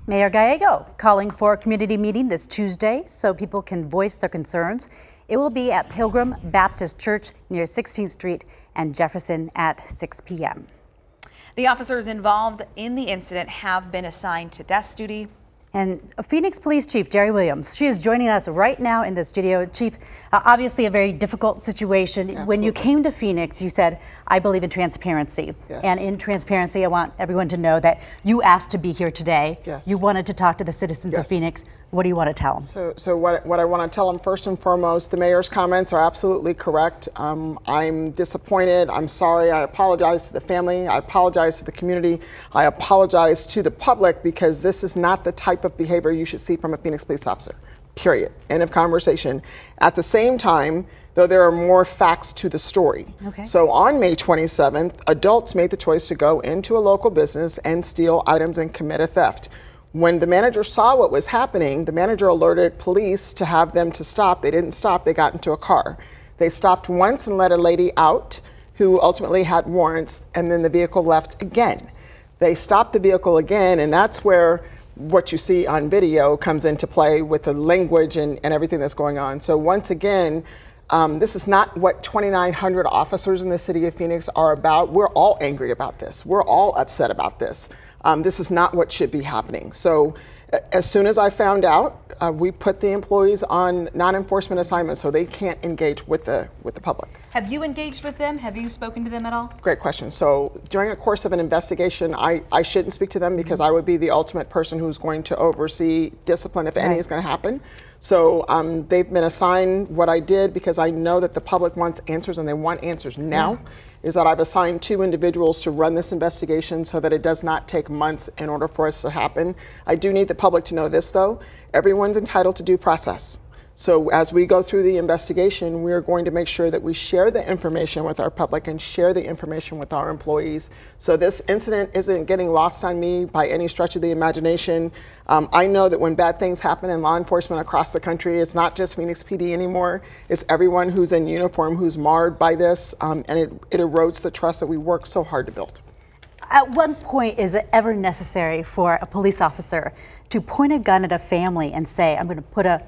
Mayor Gallego calling for a community meeting this Tuesday so people can voice their concerns. It will be at Pilgrim Baptist Church near 16th Street and Jefferson at 6 p.m. The officers involved in the incident have been assigned to desk duty. And Phoenix Police Chief Jeri Williams, she is joining us right now in the studio. Chief, obviously a very difficult situation. Absolutely. When you came to Phoenix, you said, I believe in transparency. Yes. And in transparency, I want everyone to know that you asked to be here today. Yes. You wanted to talk to the citizens of Phoenix. What do you want to tell them? So what I want to tell them first and foremost, the mayor's comments are absolutely correct. I'm disappointed. I'm sorry. I apologize to the family. I apologize to the community. I apologize to the public because this is not the type of behavior you should see from a Phoenix police officer. Period. End of conversation. At the same time, though, there are more facts to the story. Okay. So on May 27th, adults made the choice to go into a local business and steal items and commit a theft. When the manager saw what was happening, the manager alerted police to have them to stop. They didn't stop. They got into a car. They stopped once and let a lady out who ultimately had warrants, and then the vehicle left again. They stopped the vehicle again, and that's where what you see on video comes into play with the language and everything that's going on. So once again, this is not what 2,900 officers in the city of Phoenix are about. We're all angry about this. We're all upset about this. This is not what should be happening. So as soon as I found out, we put the employees on non-enforcement assignments so they can't engage with the public. Have you engaged with them? Have you spoken to them at all? Great question. So during a course of an investigation, I shouldn't speak to them because I would be the ultimate person who's going to oversee discipline if any is going to happen. So they've been assigned. What I did, because I know that the public wants answers and they want answers now, is that I've assigned 2 individuals to run this investigation so that it does not take months in order for us to happen. I do need the public to know this, though. Everyone's entitled to due process. So as we go through the investigation, we are going to make sure that we share the information with our public and share the information with our employees. So this incident isn't getting lost on me by any stretch of the imagination. I know that when bad things happen in law enforcement across the country, it's not just Phoenix PD anymore. It's everyone who's in uniform who's marred by this, and it erodes the trust that we work so hard to build. At what point is it ever necessary for a police officer to point a gun at a family and say, I'm going to put a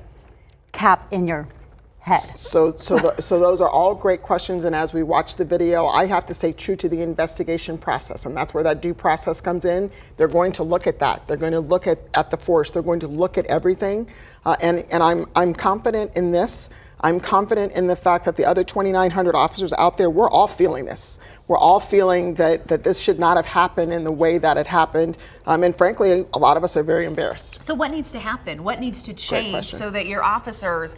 cap in your head? So those are all great questions, and as we watch the video, I have to stay true to the investigation process, and that's where that due process comes in. They're going to look at that. They're going to look at the force. They're going to look at everything, and I'm confident in this. I'm confident in the fact that the other 2,900 officers out there, we're all feeling this. We're all feeling that this should not have happened in the way that it happened. And frankly, a lot of us are very embarrassed. So what needs to happen? What needs to change so that your officers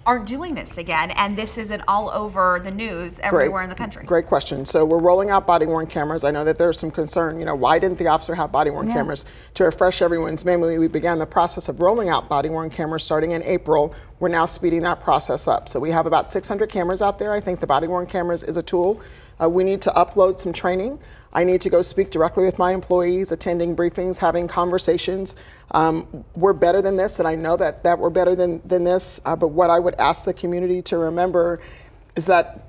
aren't doing this again and this isn't all over the news everywhere in the country? Great question. So we're rolling out body-worn cameras. I know that there's some concern, why didn't the officer have body-worn cameras? To refresh everyone's memory, we began the process of rolling out body-worn cameras starting in April. We're now speeding that process up. So we have about 600 cameras out there. I think the body-worn cameras is a tool. We need to upload some training. I need to go speak directly with my employees, attending briefings, having conversations. We're better than this, and I know that we're better than this, but what I would ask the community to remember is that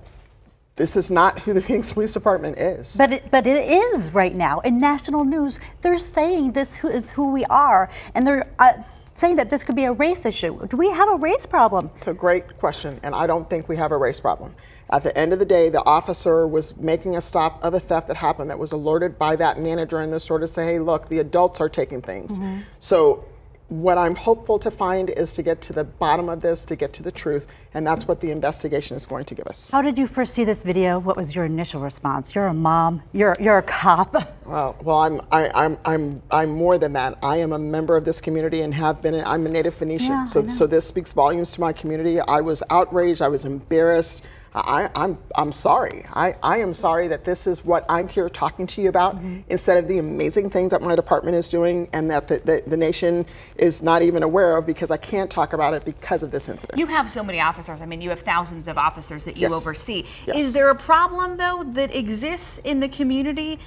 this is not who the Phoenix Police Department is. But it is right now. In national news, they're saying this is who we are, and they're saying that this could be a race issue. Do we have a race problem? It's a great question, and I don't think we have a race problem. At the end of the day, the officer was making a stop of a theft that happened that was alerted by that manager in the store to say, hey, look, the adults are taking things. So what I'm hopeful to find is to get to the bottom of this, to get to the truth, and that's what the investigation is going to give us. How did you first see this video? What was your initial response? You're a mom. You're a cop. Well, I'm more than that. I am a member of this community and have been. I'm a native Phoenician, so this speaks volumes to my community. I was outraged. I was embarrassed. I'm sorry. I am sorry that this is what I'm here talking to you about instead of the amazing things that my department is doing and that the nation is not even aware of, because I can't talk about it because of this incident. You have so many officers. I mean, you have thousands of officers that you oversee. Is there a problem, though, that exists in the community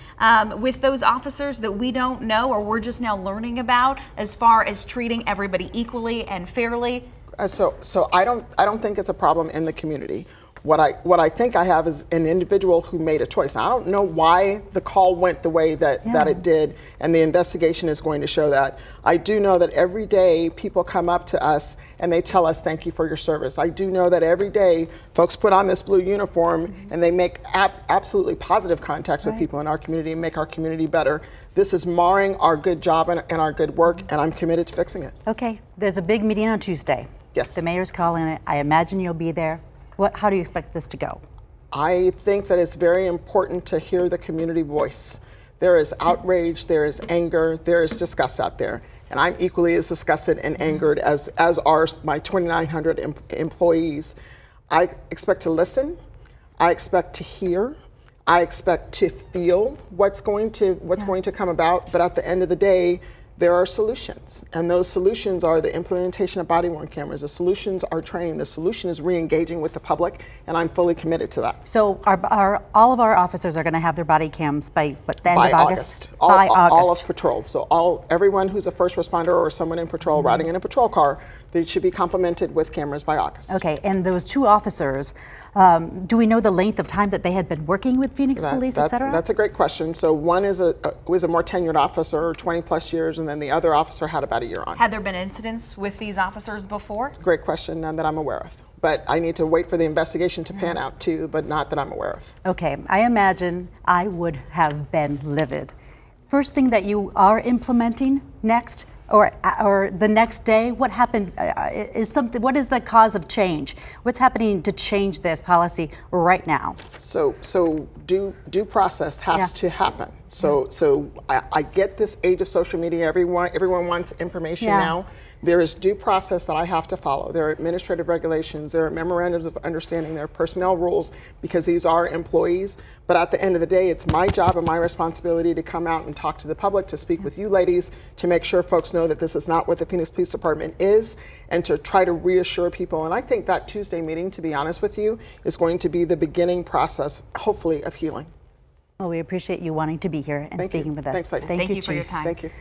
with those officers that we don't know or we're just now learning about as far as treating everybody equally and fairly? So I don't think it's a problem in the community. What I think I have is an individual who made a choice. I don't know why the call went the way that it did, and the investigation is going to show that. I do know that every day people come up to us and they tell us thank you for your service. I do know that every day folks put on this blue uniform and they make absolutely positive contacts with people in our community and make our community better. This is marring our good job and our good work, and I'm committed to fixing it. Okay, there's a big meeting on Tuesday. Yes. The mayor's calling it. I imagine you'll be there. How do you expect this to go? I think that it's very important to hear the community voice. There is outrage, there is anger, there is disgust out there. And I'm equally as disgusted and angered as are my 2,900 employees. I expect to listen, I expect to hear, I expect to feel what's going to come about, but at the end of the day, there are solutions, and those solutions are the implementation of body-worn cameras. The solutions are training. The solution is re-engaging with the public, and I'm fully committed to that. So all of our officers are going to have their body cams by what, the end of August? By August. All of patrol. So everyone who's a first responder or someone in patrol riding in a patrol car, they should be complemented with cameras by August. Okay, and those 2 officers, do we know the length of time that they had been working with Phoenix Police, et cetera? That's a great question. So one was a more tenured officer, 20 plus years, and then the other officer had about a year on. Had there been incidents with these officers before? Great question, none that I'm aware of. But I need to wait for the investigation to pan out too, but not that I'm aware of. Okay, I imagine I would have been livid. First thing that you are implementing next, or the next day, what happened? What is the cause of change? What's happening to change this policy right now? So due process has to happen. So I get this age of social media. Everyone wants information now. There is due process that I have to follow. There are administrative regulations, there are memorandums of understanding, there are personnel rules, because these are employees. But at the end of the day, it's my job and my responsibility to come out and talk to the public, to speak with you ladies, to make sure folks know that this is not what the Phoenix Police Department is, and to try to reassure people. And I think that Tuesday meeting, to be honest with you, is going to be the beginning process, hopefully, of healing. Well, we appreciate you wanting to be here and speaking with us. Thanks, ladies. Thank you for Chief. your time. Thank you.